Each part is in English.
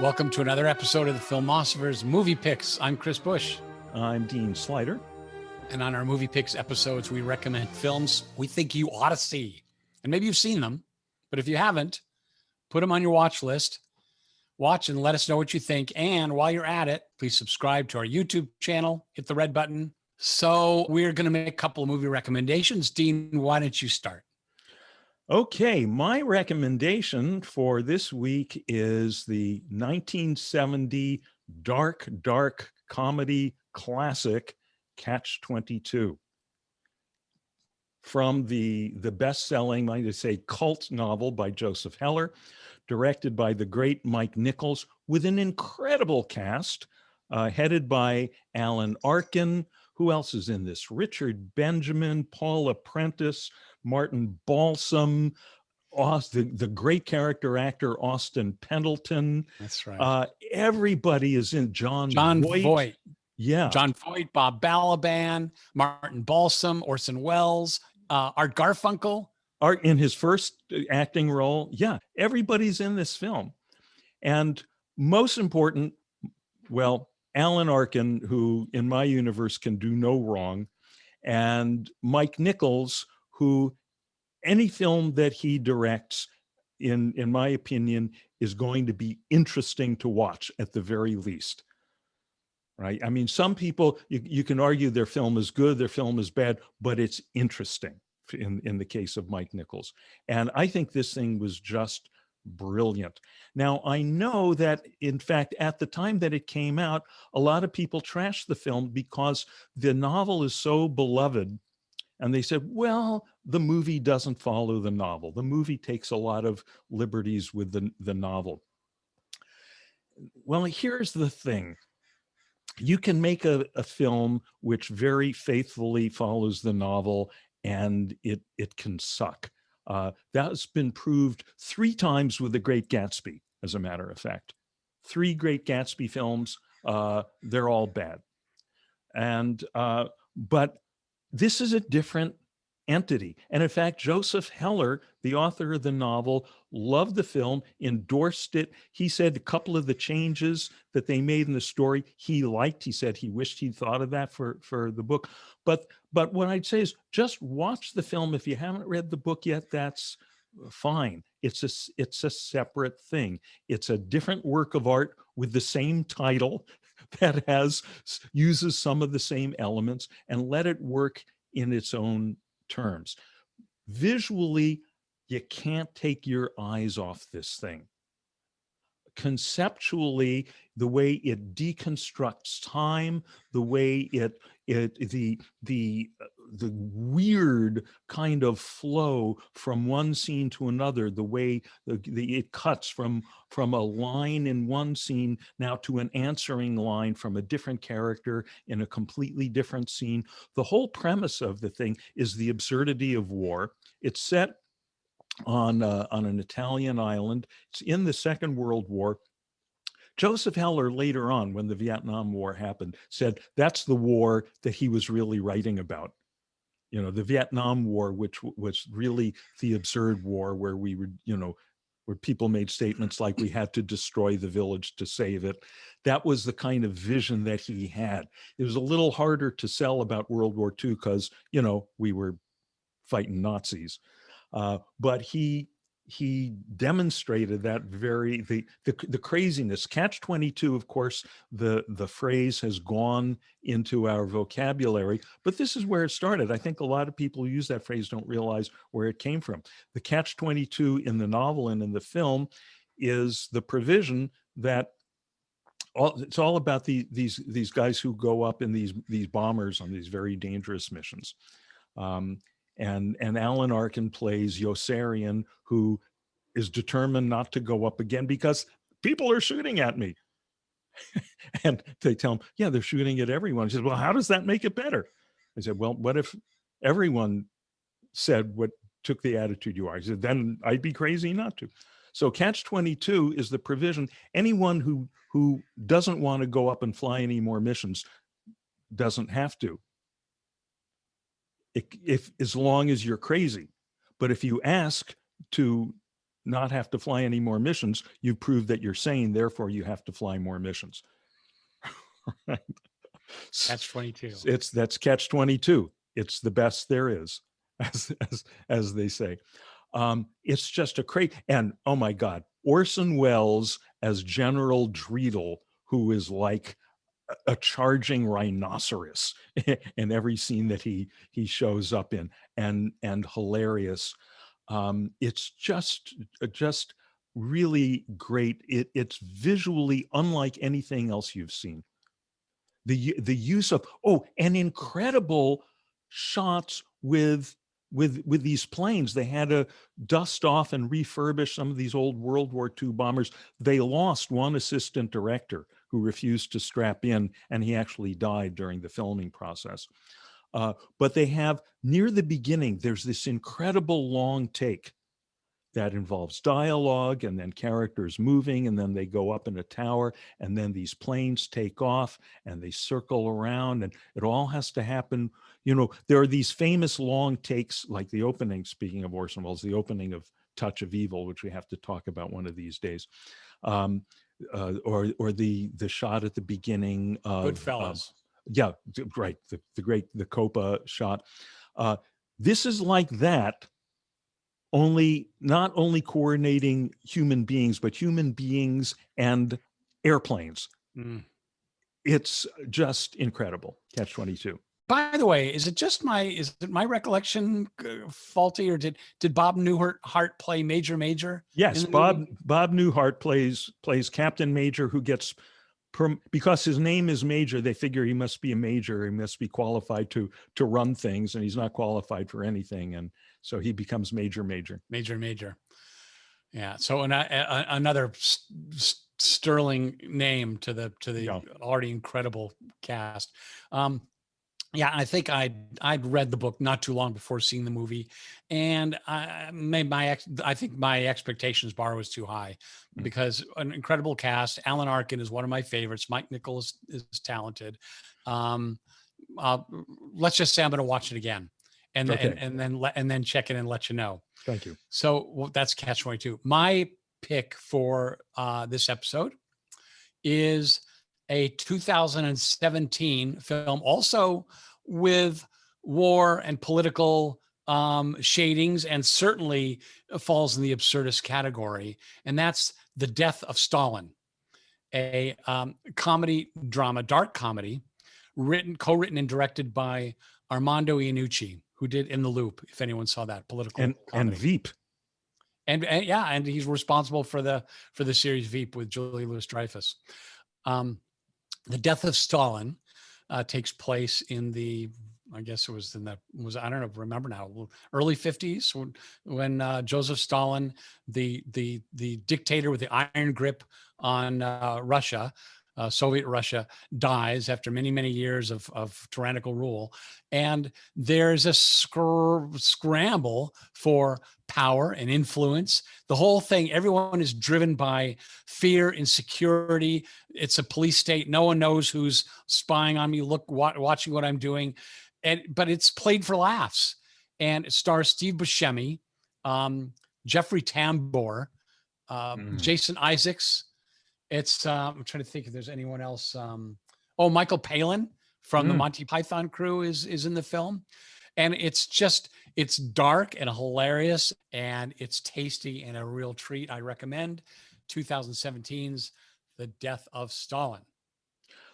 Welcome to another episode of the Filmosophers Movie Picks. I'm Chris Bush. I'm Dean Slider. And on our Movie Picks episodes, we recommend films we think you ought to see. And maybe you've seen them, but if you haven't, put them on your watch list. Watch and let us know what you think. And while you're at it, please subscribe to our YouTube channel, hit the red button. So we're going to make a couple of movie recommendations. Dean, why don't you start? Okay, my recommendation for this week is the 1970 dark comedy classic Catch-22. From the best-selling, I might say, cult novel by Joseph Heller, directed by the great Mike Nichols, with an incredible cast, headed by Alan Arkin. Who else is in this? Richard Benjamin, Paula Prentice, Martin Balsam, the great character actor Austin Pendleton. That's right. Everybody is in. John Voight. Yeah. John Voight, Bob Balaban, Martin Balsam, Orson Welles, Art Garfunkel. Art in his first acting role. Yeah, everybody's in this film. And most important, well, Alan Arkin, who in my universe can do no wrong, and Mike Nichols, who any film that he directs, in my opinion, is going to be interesting to watch at the very least. Right? I mean, some people, you can argue their film is good, their film is bad, but it's interesting in the case of Mike Nichols. And I think this thing was just brilliant. Now, I know that, in fact, at the time that it came out, a lot of people trashed the film because the novel is so beloved. And they said, well, the movie doesn't follow the novel. The movie takes a lot of liberties with the novel. Well, here's the thing. You can make a film which very faithfully follows the novel, and it can suck. That's been proved 3 times with The Great Gatsby, as a matter of fact. 3 Great Gatsby films, they're all bad. And but this is a different entity. And in fact, Joseph Heller, the author of the novel, loved the film, endorsed it. He said a couple of the changes that they made in the story he liked. He said he wished he'd thought of that for the book. But what I'd say is just watch the film. If you haven't read the book yet, that's fine. It's a separate thing. It's a different work of art with the same title that uses some of the same elements, and let it work in its own terms. Visually, you can't take your eyes off this thing. Conceptually, the way it deconstructs time, the way the weird kind of flow from one scene to another, the way it cuts from a line in one scene now to an answering line from a different character in a completely different scene. The whole premise of the thing is the absurdity of war. It's set on an Italian island. It's in the Second World War. Joseph Heller later on, when the Vietnam War happened, said that's the war that he was really writing about. You know, the Vietnam War, which was really the absurd war where we were, where people made statements like we had to destroy the village to save it. That was the kind of vision that he had. It was a little harder to sell about World War II because, we were fighting Nazis. But he demonstrated that the craziness. Catch-22, of course, the phrase has gone into our vocabulary, but this is where it started. I think a lot of people who use that phrase don't realize where it came from. The Catch-22 in the novel and in the film is the provision that it's all about these guys who go up in these bombers on these very dangerous missions. And Alan Arkin plays Yossarian, who is determined not to go up again because people are shooting at me. And they tell him, yeah, they're shooting at everyone. He says, well, how does that make it better? I said, well, what if everyone said what took the attitude you are? He said, then I'd be crazy not to. So Catch-22 is the provision. Anyone who doesn't want to go up and fly any more missions doesn't have to. If as long as you're crazy. But if you ask to not have to fly any more missions. You prove that you're sane, therefore you have to fly more missions. Right? Catch-22. That's Catch-22. It's the best there is, as they say. It's just a great, and oh my God, Orson Welles as General Dreedle, who is like a charging rhinoceros in every scene that he shows up in, and hilarious. It's just really great. It's visually unlike anything else you've seen. The use of and incredible shots with these planes. They had to dust off and refurbish some of these old World War II bombers. They lost one assistant director who refused to strap in, and he actually died during the filming process. But they have, near the beginning, there's this incredible long take that involves dialogue and then characters moving, and then they go up in a tower, and then these planes take off and they circle around, and it all has to happen. There are these famous long takes, like the opening, speaking of Orson Welles, the opening of Touch of Evil, which we have to talk about one of these days, or the shot at the beginning of Goodfellas. Yeah, right, the Copa shot. This is like that, not only coordinating human beings, but human beings and airplanes. It's just incredible. Catch-22. By the way, is it my recollection faulty, or did Bob Newhart play Major? Yes, Bob Newhart plays Captain Major, who gets, because his name is Major, they figure he must be a major, he must be qualified to run things, and he's not qualified for anything, and so he becomes Major. Yeah. So another sterling name to the already incredible cast. I think I'd read the book not too long before seeing the movie, and I think my expectations bar was too high, because an incredible cast. Alan Arkin is one of my favorites. Mike Nichols is talented. Let's just say I'm going to watch it again, and then check in and let you know. Thank you. So that's Catch-22. My pick for this episode is a 2017 film, also with war and political shadings, and certainly falls in the absurdist category. And that's The Death of Stalin, a comedy drama, dark comedy, co-written and directed by Armando Iannucci, who did In the Loop, if anyone saw that, political comedy. And Veep. And he's responsible for the series Veep with Julia Louis-Dreyfus. The Death of Stalin takes place in I don't know, remember now, early 50s, when Joseph Stalin, the dictator with the iron grip on Russia, Soviet Russia, dies after many, many years of tyrannical rule. And there's a scramble for power and influence. The whole thing, everyone is driven by fear, insecurity. It's a police state. No one knows who's spying on me, watching what I'm doing. But it's played for laughs. And it stars Steve Buscemi, Jeffrey Tambor, Jason Isaacs. It's I'm trying to think if there's anyone else. Michael Palin from the Monty Python crew is in the film. And it's dark and hilarious, and it's tasty and a real treat. I recommend 2017's The Death of Stalin.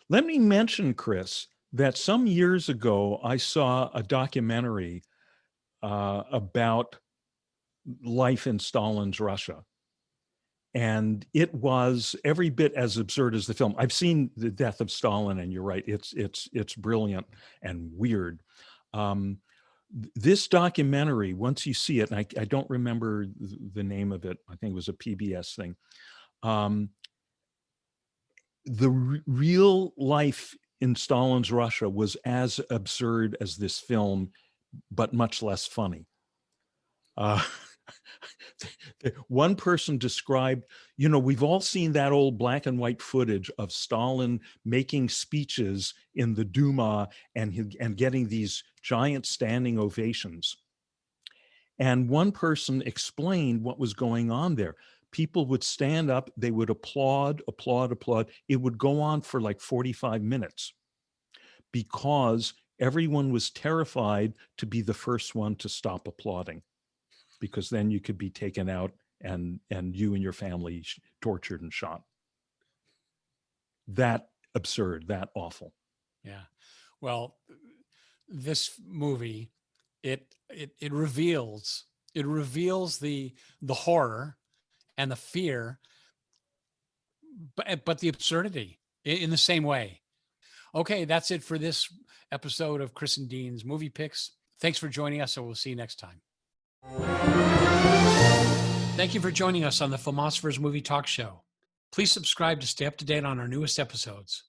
Let me mention, Chris, that some years ago, I saw a documentary about life in Stalin's Russia. And it was every bit as absurd as the film. I've seen The Death of Stalin, and you're right, it's brilliant and weird. This documentary, once you see it, and I don't remember the name of it, I think it was a PBS thing. The real life in Stalin's Russia was as absurd as this film, but much less funny. One person described, we've all seen that old black and white footage of Stalin making speeches in the Duma and getting these giant standing ovations. And one person explained what was going on there. People would stand up, they would applaud, applaud, applaud. It would go on for like 45 minutes because everyone was terrified to be the first one to stop applauding, because then you could be taken out and you and your family tortured and shot. That absurd, that awful. Yeah. Well, this movie, it reveals the horror and the fear, but the absurdity in the same way. Okay, that's it for this episode of Chris and Dean's Movie Picks. Thanks for joining us, and we'll see you next time. Thank you for joining us on the Filmosophers Movie Talk Show. Please subscribe to stay up to date on our newest episodes.